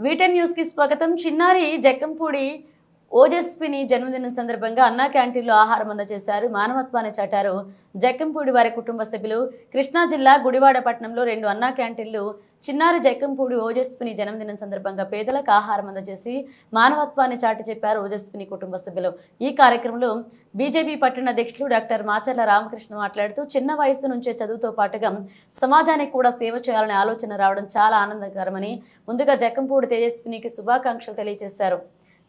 వీటెన్ news కి స్వాగతం. చిన్నారి జక్కంపూడి ఓజస్విని జన్మదినం సందర్భంగా అన్నా క్యాంటీన్లో ఆహారం అందజేశారు. మానవత్వాన్ని చాటారు జక్కంపూడి వారి కుటుంబ సభ్యులు. కృష్ణా జిల్లా గుడివాడ పట్టణంలో 2 అన్నా క్యాంటీన్లు చిన్నారి జక్కంపూడి ఓజస్విని జన్మదినం సందర్భంగా పేదలకు ఆహారం అందజేసి మానవత్వాన్ని చాటి చెప్పారు ఓజస్విని కుటుంబ సభ్యులు. ఈ కార్యక్రమంలో బీజేపీ పట్టణ అధ్యక్షులు డాక్టర్ మాచర్ల రామకృష్ణ మాట్లాడుతూ చిన్న వయసు నుంచే చదువుతో పాటుగా సమాజానికి కూడా సేవ చేయాలనే ఆలోచన రావడం చాలా ఆనందకరమని ముందుగా జక్కంపూడి తేజస్వినికి శుభాకాంక్షలు తెలియజేశారు.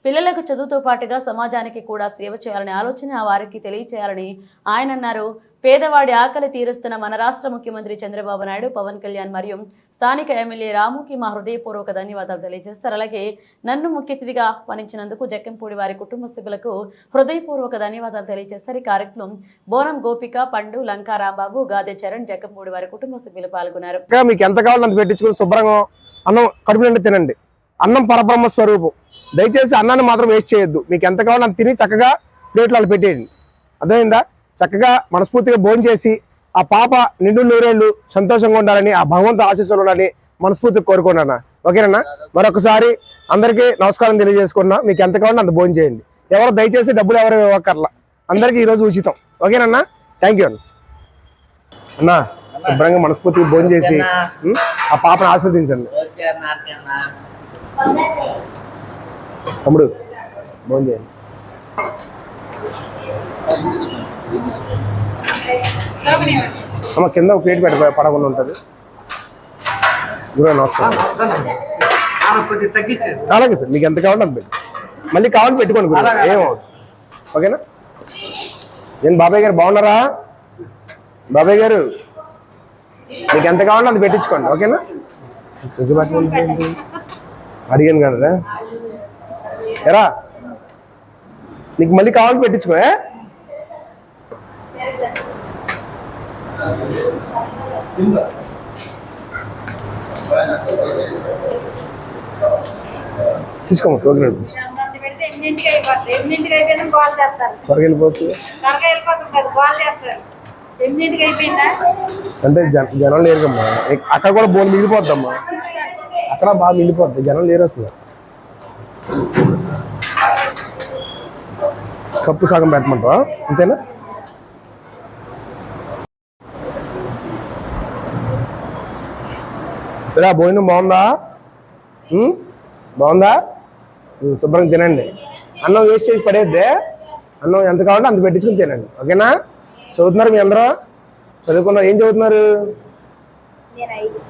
పిల్లలకు చదువుతో పాటుగా సమాజానికి కూడా సేవ చేయాలనే ఆలోచన వారికి తెలియచేయాలని ఆయన అన్నారు. పేదవాడి ఆకలి తీరుస్తున్న మన రాష్ట్ర ముఖ్యమంత్రి చంద్రబాబు నాయుడు, పవన్ కళ్యాణ్ మరియు స్థానిక ఎమ్మెల్యే రాముకి మా హృదయపూర్వక ధన్యవాదాలు తెలియజేస్తారు. అలాగే నన్ను ముఖ్య అతిథిగా ఆహ్వానించినందుకు జక్కంపూడి వారి కుటుంబ సభ్యులకు హృదయపూర్వక ధన్యవాదాలు తెలియజేస్తారు. ఈ కార్యక్రమం బోనం గోపిక, పండు, లంకా రాంబాబు, గాదే చరణ్, జక్కంపూడి వారి కుటుంబ సభ్యులు పాల్గొన్నారు. మీకు ఎంత కావాలో అంత పెట్టించుకుని శుభ్రంగా అన్నం కడుపు నిండి తినండి. అన్నం పరబ్రహ్మ స్వరూపం. దయచేసి అన్నాన్ని మాత్రం వేస్ట్ చేయొద్దు. మీకు ఎంత కావాలో అంత తిని చక్కగా ప్లేట్లు పెట్టేయండి. అర్థమైందా? చక్కగా మనస్ఫూర్తిగా భోజనం చేసి ఆ పాప నిండు నూరేళ్లు సంతోషంగా ఉండాలని, ఆ భగవంతు ఆశీస్సులు ఉండాలని మనస్ఫూర్తిగా కోరుకున్నాను. ఓకేనా? మరొకసారి అందరికీ నమస్కారం తెలియజేసుకున్నా. మీకు ఎంత కావాలో అంత భోజనం చేయండి. ఎవరు దయచేసి డబ్బులు ఎవరు ఇవ్వక్కర్లా. అందరికీ ఈరోజు ఉచితం. ఓకేనన్నా? థ్యాంక్ యూ అన్నా. శుభ్రంగా మనస్ఫూర్తిగా భోజనం చేసి ఆ పాపను ఆస్వాదించండి. తమ్ముడు భోజనం చేయండి. అమ్మ కింద ఒక ప్లేట్ పడకుండా ఉంటుంది. నమస్కారం. అలాగే సార్, మీకు ఎంత కావాలో అంత పెట్టి మళ్ళీ కావాలి పెట్టుకోండి. ఏమవుతుంది? ఓకేనా? నేను బాబాయ్ గారు బాగున్నారా? బాబాయ్ గారు మీకు ఎంత కావాలో అంత పెట్టించుకోండి. ఓకేనా? అడిగాను కదా ఎరా, నీకు మళ్ళీ కావాలి పెట్టించుకో. తీసుకోమా ప్రోగ్రామ్ త్వరగా వెళ్ళిపోతుంది అంటే జనం లేరుకమ్మా. అక్కడ కూడా బోన్ మిగిలిపోద్దమ్మా. అక్కడ బాగా మిగిలిపోద్ది, జనం లేరు అసలు. కప్పు సగం పెట్టమంటావా? అంతేనా? ఇలా భోజనం బాగుందా? బాగుందా? శుభ్రంగా తినండి. అన్నం వేస్ట్ చేసి పడేద్దే. అన్నం ఎంత కావాలంటే అంత పెట్టించుకుని తినండి. ఓకేనా? చదువుతున్నారు మీ అందరూ? చదువుకున్నారు. ఏం చదువుతున్నారు?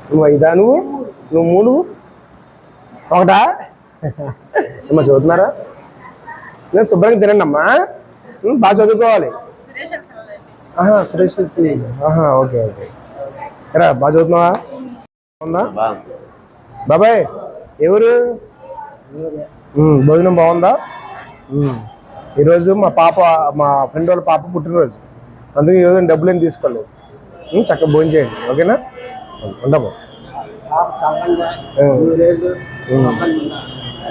నువ్వు 5, నువ్వు 3, 1 అమ్మా చదువుతున్నారా? నేను శుభ్రంగా తినండి అమ్మా. బాగా చదువుకోవాలి. సురేష్. Okay okay. రా, బాగా చదువుతున్నావా? బాగుందా బాబాయ్? ఎవరు? భోజనం బాగుందా? ఈరోజు మా ఫ్రెండ్ వాళ్ళ పాప పుట్టినరోజు. అందుకే ఈరోజు డబ్బులు ఏం తీసుకోలేదు. చక్కగా భోజనం చేయండి. ఓకేనా? ఉండము.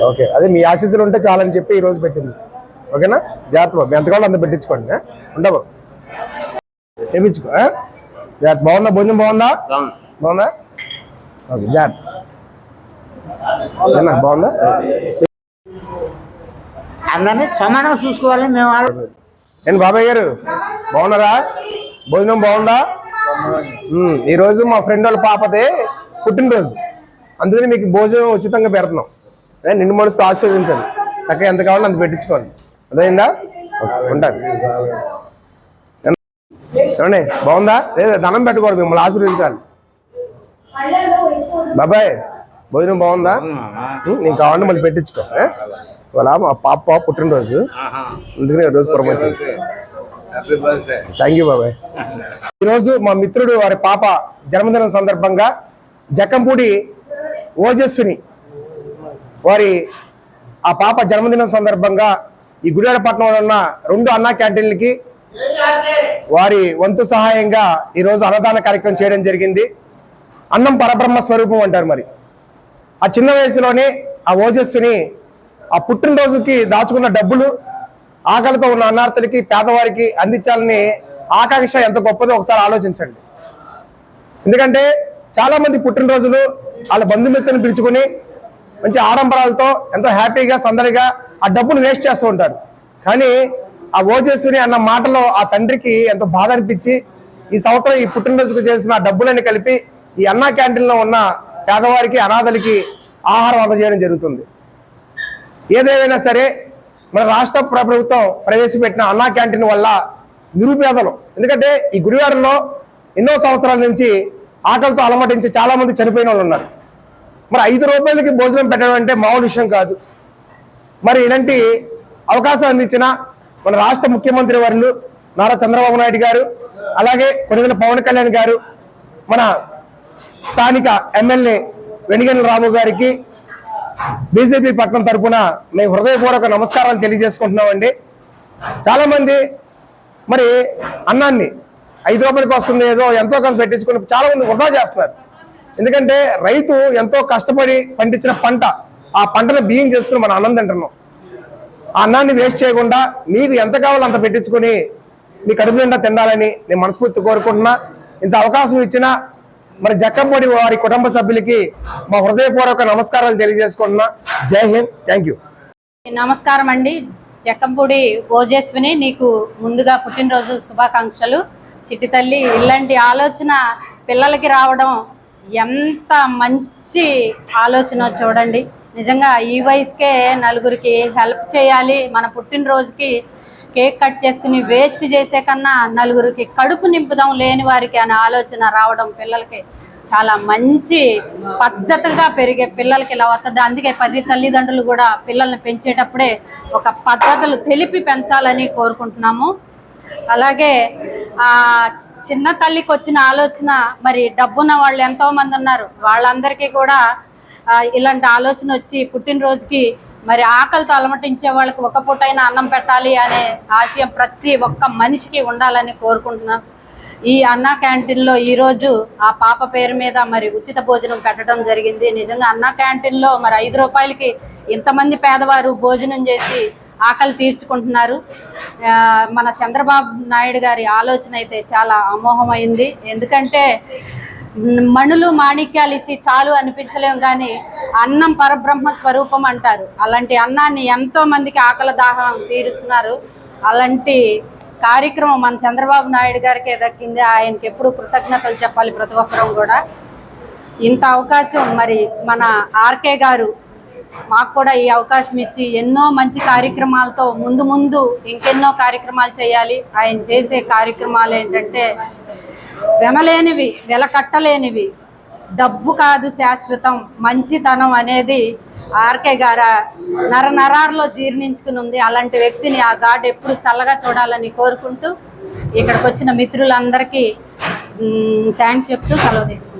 ఓకే, అదే మీ ఆశీస్సులు ఉంటే చాలని చెప్పి ఈరోజు పెట్టింది. ఓకేనా? జాగ్రత్త బాబు, ఎంత కావాలో అంత పెట్టించుకోండి. ఉండవు తెప్పించుకో. జాగ్రత్త. బాగుందా? భోజనం బాగుందా? బాగుందా? ఓకే, జాగ్రత్త. బాగుందా? అందరినీ సమానంగా చూసుకోవాలి మేము. నేను బాబాయ్ గారు బాగున్నారా? భోజనం బాగుందా? ఈరోజు మా ఫ్రెండ్ వాళ్ళ పాపదే పుట్టినరోజు. అందుకని మీకు భోజనం ఉచితంగా పెడుతున్నాం. నిండు మనసుతో ఆశీర్వదించండి. చక్కగా ఎంత కావాలో అంత పెట్టించుకోండి. అదైందా? ఉంటాను. ఏమండి బాగుందా? లేదా ధనం పెట్టుకోండి, మిమ్మల్ని ఆశీర్వదించాలి. బాబాయ్ భోజనం బాగుందా? నీకు కావాలంటే మళ్ళీ పెట్టించుకో. ఇవాళ మా పాప పుట్టినరోజు, అందుకని రోజు ప్రమోషన్. థ్యాంక్ యూ బాబాయ్. ఈరోజు మా మిత్రుడు వారి పాప జన్మదినం సందర్భంగా జక్కంపూడి ఓజస్విని వారి ఆ పాప జన్మదినం సందర్భంగా ఈ గుడివాడ పట్టణంలో ఉన్న 2 అన్నా క్యాంటీన్లకి వారి వంతు సహాయంగా ఈరోజు అన్నదాన కార్యక్రమం చేయడం జరిగింది. అన్నం పరబ్రహ్మ స్వరూపం అంటారు. మరి ఆ చిన్న వయసులోనే ఆ ఓజస్విని ఆ పుట్టినరోజుకి దాచుకున్న డబ్బులు ఆకలితో ఉన్న అన్నార్థులకి, పేదవారికి అందించాలని ఆకాంక్ష ఎంత గొప్పదో ఒకసారి ఆలోచించండి. ఎందుకంటే చాలా మంది పుట్టినరోజులు వాళ్ళ బంధుమిత్రులను పిలుచుకొని మంచి ఆడంబరాలతో ఎంతో హ్యాపీగా సందడిగా ఆ డబ్బును వేస్ట్ చేస్తూ ఉంటారు. కానీ ఆ ఓజస్విని అన్న మాటలో ఆ తండ్రికి ఎంతో బాధ అనిపించి ఈ సంవత్సరం ఈ పుట్టినరోజుకు చేసిన ఆ డబ్బులని కలిపి ఈ అన్నా క్యాంటీన్లో ఉన్న పేదవారికి అనాథలకి ఆహారం అందజేయడం జరుగుతుంది. ఏదేమైనా సరే మన రాష్ట్ర ప్రభుత్వం ప్రవేశపెట్టిన అన్నా క్యాంటీన్ వల్ల నిరుపేదలు, ఎందుకంటే ఈ గుడివాడలో ఎన్నో సంవత్సరాల నుంచి ఆకలితో అలమటించి చాలా మంది చనిపోయిన వాళ్ళు ఉన్నారు. మరి 5 రూపాయలకి భోజనం పెట్టడం అంటే మామూలు విషయం కాదు. మరి ఇలాంటి అవకాశం అందించిన మన రాష్ట్ర ముఖ్యమంత్రి వర్యులు నారా చంద్రబాబు నాయుడు గారు, అలాగే కొనిదెల పవన్ కళ్యాణ్ గారు, మన స్థానిక ఎమ్మెల్యే వెనిగండ్ల రాము గారికి బీజేపీ పట్టణం తరఫున మేము హృదయపూర్వక నమస్కారాలు తెలియజేసుకుంటున్నామండి. చాలా మంది మరి అన్నాన్ని 5 రూపాయలకి వస్తుంది ఏదో ఎంతో కొంత పెట్టించుకుని చాలా మంది వృధా చేస్తున్నారు. ఎందుకంటే రైతు ఎంతో కష్టపడి పండించిన పంట, ఆ పంటను బియ్యం చేసుకుని మనం అన్నం తింటున్నాం. ఆ అన్నాన్ని వేస్ట్ చేయకుండా మీకు ఎంత కావాలో అంత పెట్టించుకొని మీ కడుపు నిండా తినాలని నేను మనస్ఫూర్తి కోరుకుంటున్నా. ఇంత అవకాశం ఇచ్చిన మరి జక్కంపూడి వారి కుటుంబ సభ్యులకి మా హృదయపూర్వక నమస్కారాలు తెలియజేసుకుంటున్నా. జై హింద్, థ్యాంక్ యూ. నమస్కారం అండి. జక్కంపూడి ఓజస్విని, నీకు ముందుగా పుట్టినరోజు శుభాకాంక్షలు. చిట్టి తల్లి, ఇలాంటి ఆలోచన పిల్లలకి రావడం ఎంత మంచి ఆలోచన చూడండి. నిజంగా ఈ వయసుకే నలుగురికి హెల్ప్ చేయాలి, మన పుట్టినరోజుకి కేక్ కట్ చేసుకుని వేస్ట్ చేసే కన్నా నలుగురికి కడుపు నింపుదాం లేని వారికి అనే ఆలోచన రావడం పిల్లలకి చాలా మంచి పద్ధతిగా పెరిగే పిల్లలకి ఇలా వస్తుంది. అందుకే తల్లిదండ్రులు కూడా పిల్లల్ని పెంచేటప్పుడే ఒక పద్ధతులు తెలిపి పెంచాలని కోరుకుంటున్నాము. అలాగే చిన్న తల్లికి వచ్చిన ఆలోచన, మరి డబ్బున్న వాళ్ళు ఎంతోమంది ఉన్నారు, వాళ్ళందరికీ కూడా ఇలాంటి ఆలోచన వచ్చి పుట్టినరోజుకి మరి ఆకలితో అలమటించే వాళ్ళకి ఒక పూటైనా అన్నం పెట్టాలి అనే ఆశయం ప్రతి ఒక్క మనిషికి ఉండాలని కోరుకుంటున్నాం. ఈ అన్నా క్యాంటీన్లో ఈరోజు ఆ పాప పేరు మీద మరి ఉచిత భోజనం పెట్టడం జరిగింది. నిజంగా అన్నా క్యాంటీన్లో మరి 5 రూపాయలకి ఇంతమంది పేదవారు భోజనం చేసి ఆకలి తీర్చుకుంటున్నారు. మన చంద్రబాబు నాయుడు గారి ఆలోచన అయితే చాలా అమోఘమైంది. ఎందుకంటే మణులు మాణిక్యాలు ఇచ్చి చాలు అనిపించలేము, కానీ అన్నం పరబ్రహ్మ స్వరూపం అంటారు. అలాంటి అన్నాన్ని ఎంతో మందికి ఆకలి దాహం తీరుస్తున్నారు. అలాంటి కార్యక్రమం మన చంద్రబాబు నాయుడు గారికే దక్కింది. ఆయనకి ఎప్పుడు కృతజ్ఞతలు చెప్పాలి ప్రతి ఒక్కరం కూడా. ఇంత అవకాశం మరి మన ఆర్కే గారు మాకు కూడా ఈ అవకాశం ఇచ్చి ఎన్నో మంచి కార్యక్రమాలతో ముందు ఇంకెన్నో కార్యక్రమాలు చేయాలి. ఆయన చేసే కార్యక్రమాలు ఏంటంటే వెనలేనివి, వెలకట్టలేనివి. డబ్బు కాదు శాశ్వతం, మంచితనం అనేది ఆర్కే గారు నరాల్లో జీర్ణించుకుని ఉంది. అలాంటి వ్యక్తిని ఆ గాడ్ ఎప్పుడు చల్లగా చూడాలని కోరుకుంటూ ఇక్కడికి వచ్చిన మిత్రులందరికీ థ్యాంక్స్ చెప్తూ సెలవు తీసుకుంటాం.